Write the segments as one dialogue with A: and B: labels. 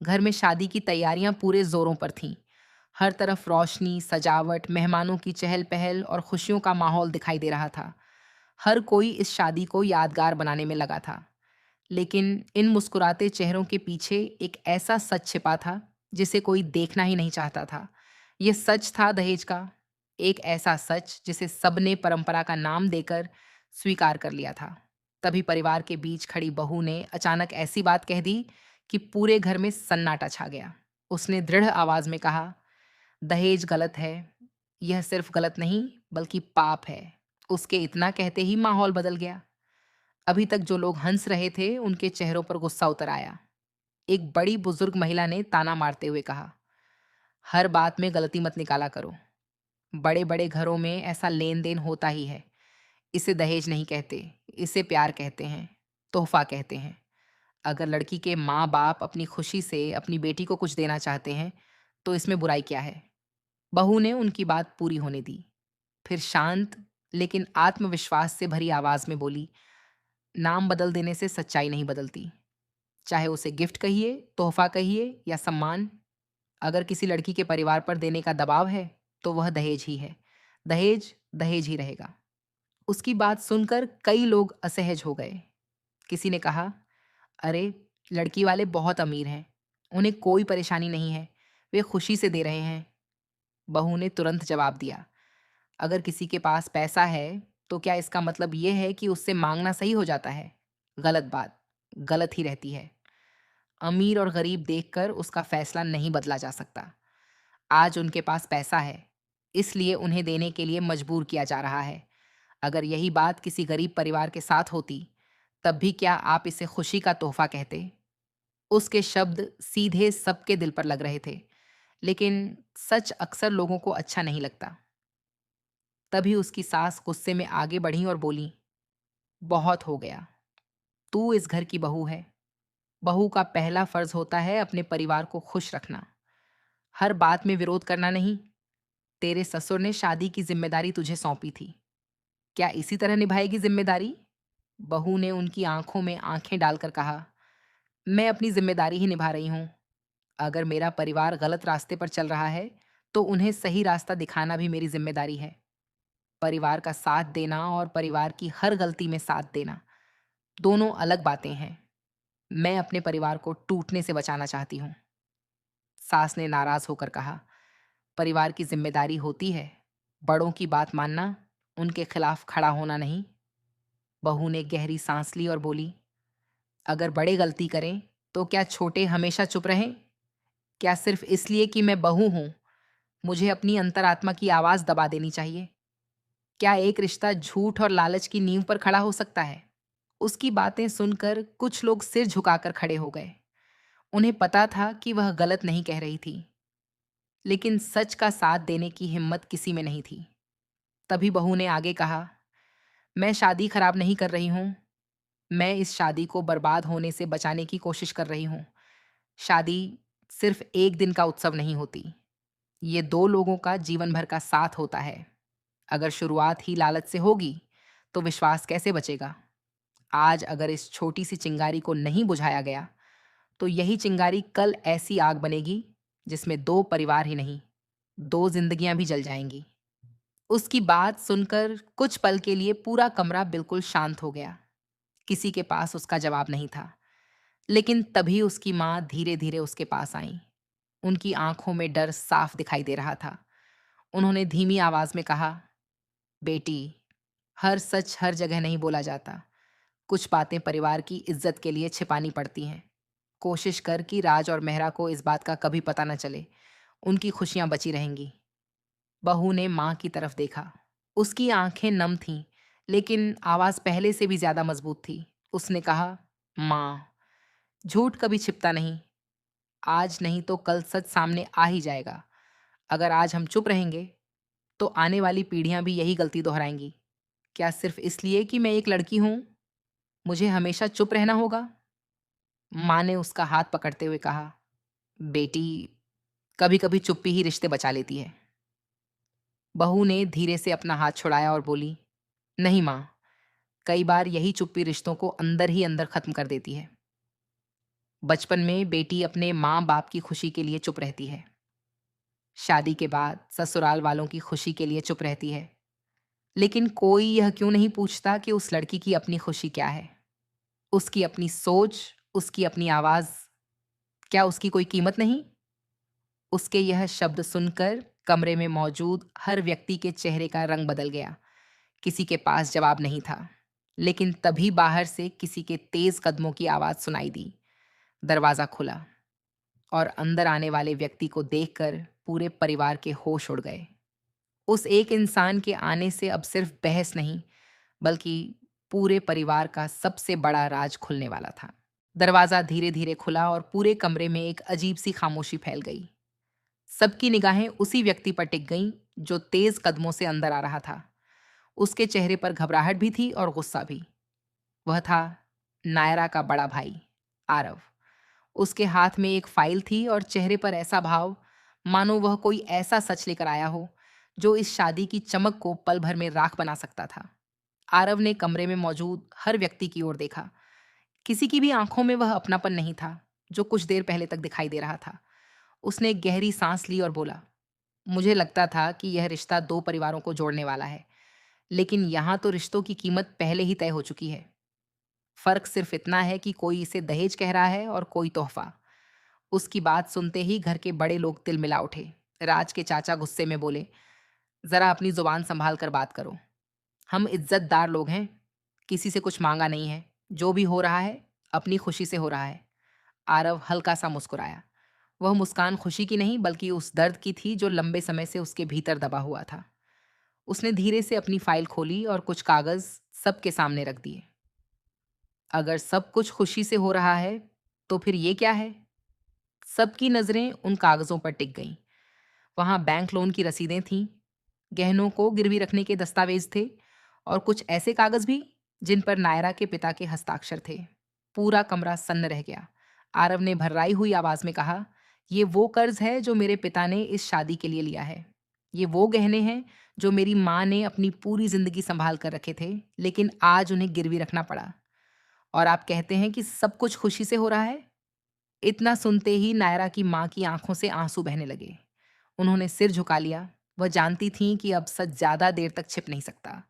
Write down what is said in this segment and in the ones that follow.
A: घर में शादी की तैयारियां पूरे जोरों पर थीं। हर तरफ रोशनी, सजावट, मेहमानों की चहल-पहल और खुशियों का माहौल दिखाई दे रहा था। हर कोई इस शादी को यादगार बनाने में लगा था। लेकिन इन मुस्कुराते चेहरों के पीछे एक ऐसा सच छिपा था, जिसे कोई देखना ही नहीं चाहता था। ये सच था दहेज का, एक ऐसा सच जिसे सबने परंपरा का नाम देकर स्वीकार कर लिया था। तभी परिवार के बीच खड़ी बहू ने अचानक ऐसी बात कह दी कि पूरे घर में सन्नाटा छा गया। उसने दृढ़ आवाज में कहा, दहेज गलत है। यह सिर्फ गलत नहीं, बल्कि पाप है। उसके इतना कहते ही माहौल बदल गया। अभी तक जो लोग हंस रहे थे, उनके चेहरों पर गुस्सा उतर आया। एक बड़ी बुजुर्ग महिला ने ताना मारते हुए कहा, हर बात में गलती मत निकाला करो। बड़े बड़े घरों में ऐसा लेन देन होता ही है। इसे दहेज नहीं कहते, इसे प्यार कहते हैं, तोहफा कहते हैं। अगर लड़की के माँ बाप अपनी खुशी से अपनी बेटी को कुछ देना चाहते हैं, तो इसमें बुराई क्या है? बहू ने उनकी बात पूरी होने दी। फिर शांत लेकिन आत्मविश्वास से भरी आवाज में बोली, नाम बदल देने से सच्चाई नहीं बदलती। चाहे उसे गिफ्ट कहिए, तोहफा कहिए या सम्मान। अगर किसी लड़की के परिवार पर देने का दबाव है, तो वह दहेज ही है। दहेज दहेज ही रहेगा। उसकी बात सुनकर कई लोग असहज हो गए। किसी ने कहा, अरे, लड़की वाले बहुत अमीर हैं, उन्हें कोई परेशानी नहीं है, वे खुशी से दे रहे हैं। बहू ने तुरंत जवाब दिया, अगर किसी के पास पैसा है, तो क्या इसका मतलब ये है कि उससे मांगना सही हो जाता है? गलत बात, गलत ही रहती है। अमीर और गरीब देखकर उसका फैसला नहीं बदला जा सकता। आज उनके पास पैसा है, इसलिए उन्हें देने के लिए मजबूर किया जा रहा है। अगर यही बात किसी गरीब परिवार के साथ होती, तब भी क्या आप इसे खुशी का तोहफा कहते? उसके शब्द सीधे सबके दिल पर लग रहे थे, लेकिन सच अक्सर लोगों को अच्छा नहीं लगता। तभी उसकी सास गुस्से में आगे बढ़ी और बोली, बहुत हो गया। तू इस घर की बहू है। बहू का पहला फर्ज होता है अपने परिवार को खुश रखना, हर बात में विरोध करना नहीं। तेरे ससुर ने शादी की जिम्मेदारी तुझे सौंपी थी, क्या इसी तरह निभाएगी जिम्मेदारी? बहू ने उनकी आंखों में आंखें डालकर कहा, मैं अपनी जिम्मेदारी ही निभा रही हूँ। अगर मेरा परिवार गलत रास्ते पर चल रहा है, तो उन्हें सही रास्ता दिखाना भी मेरी जिम्मेदारी है। परिवार का साथ देना और परिवार की हर गलती में साथ देना, दोनों अलग बातें हैं। मैं अपने परिवार को टूटने से बचाना चाहती हूँ। सास ने नाराज होकर कहा, परिवार की जिम्मेदारी होती है बड़ों की बात मानना, उनके खिलाफ खड़ा होना नहीं। बहू ने गहरी सांस ली और बोली, अगर बड़े गलती करें, तो क्या छोटे हमेशा चुप रहें? क्या सिर्फ इसलिए कि मैं बहू हूं, मुझे अपनी अंतरात्मा की आवाज दबा देनी चाहिए? क्या एक रिश्ता झूठ और लालच की नींव पर खड़ा हो सकता है? उसकी बातें सुनकर कुछ लोग सिर झुकाकर खड़े हो गए। उन्हें पता था कि वह गलत नहीं कह रही थी, लेकिन सच का साथ देने की हिम्मत किसी में नहीं थी। तभी बहू ने आगे कहा, मैं शादी खराब नहीं कर रही हूँ। मैं इस शादी को बर्बाद होने से बचाने की कोशिश कर रही हूँ। शादी सिर्फ एक दिन का उत्सव नहीं होती, ये दो लोगों का जीवन भर का साथ होता है। अगर शुरुआत ही लालच से होगी, तो विश्वास कैसे बचेगा? आज अगर इस छोटी सी चिंगारी को नहीं बुझाया गया, तो यही चिंगारी कल ऐसी आग बनेगी जिसमें दो परिवार ही नहीं, दो जिंदगियां भी जल जाएंगी। उसकी बात सुनकर कुछ पल के लिए पूरा कमरा बिल्कुल शांत हो गया। किसी के पास उसका जवाब नहीं था। लेकिन तभी उसकी माँ धीरे धीरे उसके पास आई। उनकी आंखों में डर साफ दिखाई दे रहा था। उन्होंने धीमी आवाज में कहा, बेटी, हर सच हर जगह नहीं बोला जाता। कुछ बातें परिवार की इज्जत के लिए छिपानी पड़ती हैं। कोशिश कर कि राज और मेहरा को इस बात का कभी पता न चले। उनकी खुशियां बची रहेंगी। बहू ने माँ की तरफ देखा। उसकी आंखें नम थीं, लेकिन आवाज पहले से भी ज्यादा मजबूत थी। उसने कहा, माँ, झूठ कभी छिपता नहीं। आज नहीं तो कल सच सामने आ ही जाएगा। अगर आज हम चुप रहेंगे, तो आने वाली पीढ़ियां भी यही गलती दोहराएंगी। क्या सिर्फ इसलिए कि मैं एक लड़की हूं, मुझे हमेशा चुप रहना होगा? माँ ने उसका हाथ पकड़ते हुए कहा, बेटी, कभी कभी चुप्पी ही रिश्ते बचा लेती है। बहू ने धीरे से अपना हाथ छुड़ाया और बोली, नहीं माँ, कई बार यही चुप्पी रिश्तों को अंदर ही अंदर खत्म कर देती है। बचपन में बेटी अपने माँ बाप की खुशी के लिए चुप रहती है। शादी के बाद ससुराल वालों की खुशी के लिए चुप रहती है। लेकिन कोई यह क्यों नहीं पूछता कि उस लड़की की अपनी खुशी क्या है? उसकी अपनी सोच, उसकी अपनी आवाज़, क्या उसकी कोई कीमत नहीं? उसके यह शब्द सुनकर कमरे में मौजूद हर व्यक्ति के चेहरे का रंग बदल गया। किसी के पास जवाब नहीं था। लेकिन तभी बाहर से किसी के तेज कदमों की आवाज़ सुनाई दी। दरवाज़ा खुला और अंदर आने वाले व्यक्ति को देखकर पूरे परिवार के होश उड़ गए। उस एक इंसान के आने से अब सिर्फ बहस नहीं, बल्कि पूरे परिवार का सबसे बड़ा राज खुलने वाला था। दरवाज़ा धीरे-धीरे खुला और पूरे कमरे में एक अजीब-सी खामोशी फैल गई। सबकी निगाहें उसी व्यक्ति पर टिक गईं, जो तेज़ कदमों से अंदर आ रहा था। उसके चेहरे पर घबराहट भी थी और गुस्सा भी। वह था नायरा का बड़ा भाई, आरव। उसके हाथ में एक फाइल थी और चेहरे पर ऐसा भाव मानो वह कोई ऐसा सच लेकर आया हो जो इस शादी की चमक को पल भर में राख बना सकता था। आरव ने कमरे में मौजूद हर व्यक्ति की ओर देखा। किसी की भी आंखों में वह अपनापन नहीं था जो कुछ देर पहले तक दिखाई दे रहा था। उसने एक गहरी सांस ली और बोला, मुझे लगता था कि यह रिश्ता दो परिवारों को जोड़ने वाला है, लेकिन यहाँ तो रिश्तों की कीमत पहले ही तय हो चुकी है। फर्क सिर्फ इतना है कि कोई इसे दहेज कह रहा है और कोई तोहफा। उसकी बात सुनते ही घर के बड़े लोग तिलमिला उठे। राज के चाचा गुस्से में बोले, जरा अपनी जुबान संभाल कर बात करो। हम इज्जतदार लोग हैं, किसी से कुछ मांगा नहीं है। जो भी हो रहा है अपनी खुशी से हो रहा है। आरव हल्का सा मुस्कुराया। वह मुस्कान खुशी की नहीं, बल्कि उस दर्द की थी जो लंबे समय से उसके भीतर दबा हुआ था। उसने धीरे से अपनी फाइल खोली और कुछ कागज सबके सामने रख दिए। अगर सब कुछ खुशी से हो रहा है, तो फिर ये क्या है? सबकी नजरें उन कागजों पर टिक गईं। वहां बैंक लोन की रसीदें थीं, गहनों को गिरवी रखने के दस्तावेज थे और कुछ ऐसे कागज भी जिन पर नायरा के पिता के हस्ताक्षर थे। पूरा कमरा सन्न रह गया। आरव ने भर्राई हुई आवाज में कहा, ये वो कर्ज है जो मेरे पिता ने इस शादी के लिए लिया है। ये वो गहने हैं जो मेरी माँ ने अपनी पूरी जिंदगी संभाल कर रखे थे, लेकिन आज उन्हें गिरवी रखना पड़ा। और आप कहते हैं कि सब कुछ खुशी से हो रहा है? इतना सुनते ही नायरा की माँ की आंखों से आंसू बहने लगे। उन्होंने सिर झुका लिया। वह जानती थीं कि अब सच ज्यादा देर तक छिप नहीं सकता।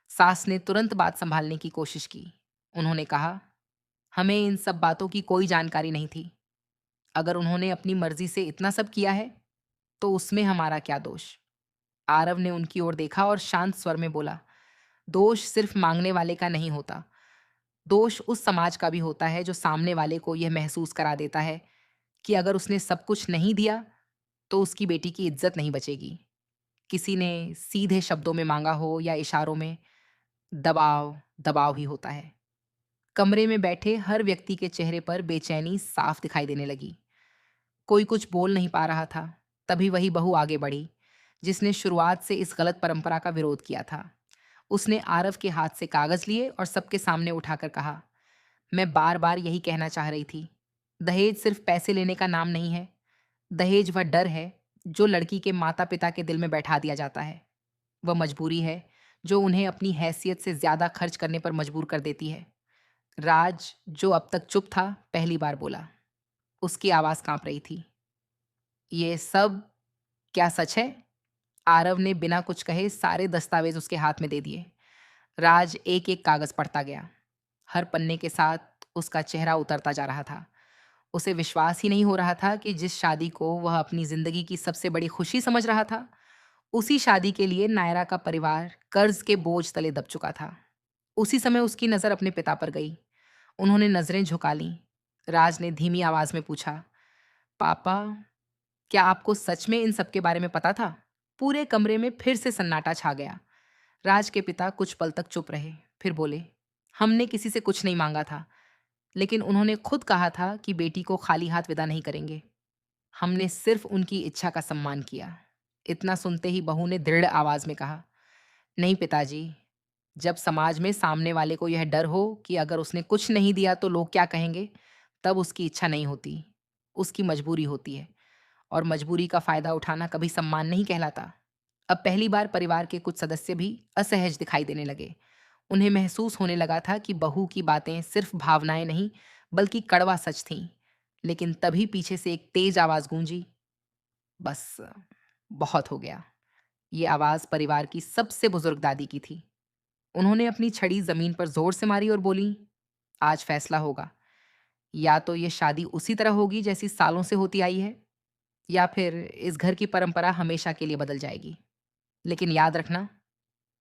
A: सास ने तुरंत बात संभालने की कोशिश की। उन्होंने कहा, हमें इन सब बातों की कोई जानकारी नहीं थी। अगर उन्होंने अपनी मर्जी से इतना सब किया है, तो उसमें हमारा क्या दोष? आरव ने उनकी ओर देखा और शांत स्वर में बोला, दोष सिर्फ मांगने वाले का नहीं होता। दोष उस समाज का भी होता है जो सामने वाले को यह महसूस करा देता है कि अगर उसने सब कुछ नहीं दिया, तो उसकी बेटी की इज्जत नहीं बचेगी। किसी ने सीधे शब्दों में मांगा हो या इशारों में, दबाव दबाव ही होता है। कमरे में बैठे हर व्यक्ति के चेहरे पर बेचैनी साफ दिखाई देने लगी। कोई कुछ बोल नहीं पा रहा था। तभी वही बहू आगे बढ़ी, जिसने शुरुआत से इस गलत परंपरा का विरोध किया था। उसने आरव के हाथ से कागज लिए और सबके सामने उठाकर कहा, मैं बार बार यही कहना चाह रही थी। दहेज सिर्फ पैसे लेने का नाम नहीं है। दहेज वह डर है जो लड़की के माता पिता के दिल में बैठा दिया जाता है। वह मजबूरी है जो उन्हें अपनी हैसियत से ज्यादा खर्च करने पर मजबूर कर देती है। राज, जो अब तक चुप था, पहली बार बोला। उसकी आवाज कांप रही थी। ये सब क्या सच है? आरव ने बिना कुछ कहे सारे दस्तावेज उसके हाथ में दे दिए। राज एक एक कागज पढ़ता गया। हर पन्ने के साथ उसका चेहरा उतरता जा रहा था। उसे विश्वास ही नहीं हो रहा था कि जिस शादी को वह अपनी जिंदगी की सबसे बड़ी खुशी समझ रहा था, उसी शादी के लिए नायरा का परिवार कर्ज के बोझ तले दब चुका था। उसी समय उसकी नजर अपने पिता पर गई। उन्होंने नजरें झुका लीं। राज ने धीमी आवाज में पूछा, पापा, क्या आपको सच में इन सब के बारे में पता था? पूरे कमरे में फिर से सन्नाटा छा गया। राज के पिता कुछ पल तक चुप रहे, फिर बोले, हमने किसी से कुछ नहीं मांगा था, लेकिन उन्होंने खुद कहा था कि बेटी को खाली हाथ विदा नहीं करेंगे। हमने सिर्फ उनकी इच्छा का सम्मान किया। इतना सुनते ही बहू ने दृढ़ आवाज में कहा, नहीं पिताजी, जब समाज में सामने वाले को यह डर हो कि अगर उसने कुछ नहीं दिया तो लोग क्या कहेंगे, तब उसकी इच्छा नहीं होती, उसकी मजबूरी होती है। और मजबूरी का फायदा उठाना कभी सम्मान नहीं कहलाता। अब पहली बार परिवार के कुछ सदस्य भी असहज दिखाई देने लगे। उन्हें महसूस होने लगा था कि बहू की बातें सिर्फ भावनाएं नहीं, बल्कि कड़वा सच थीं। लेकिन तभी पीछे से एक तेज आवाज गूंजी, बस बहुत हो गया। ये आवाज परिवार की सबसे बुजुर्ग दादी की थी। उन्होंने अपनी छड़ी जमीन पर जोर से मारी और बोली, आज फैसला होगा। या तो ये शादी उसी तरह होगी जैसी सालों से होती आई है, या फिर इस घर की परंपरा हमेशा के लिए बदल जाएगी। लेकिन याद रखना,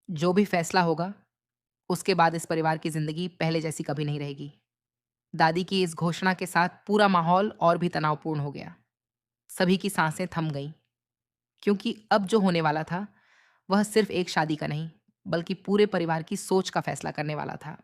A: जो भी फैसला होगा, उसके बाद इस परिवार की जिंदगी पहले जैसी कभी नहीं रहेगी। दादी की इस घोषणा के साथ पूरा माहौल और भी तनावपूर्ण हो गया। सभी की सांसें थम गईं, क्योंकि अब जो होने वाला था, वह सिर्फ एक शादी का नहीं, बल्कि पूरे परिवार की सोच का फैसला करने वाला था।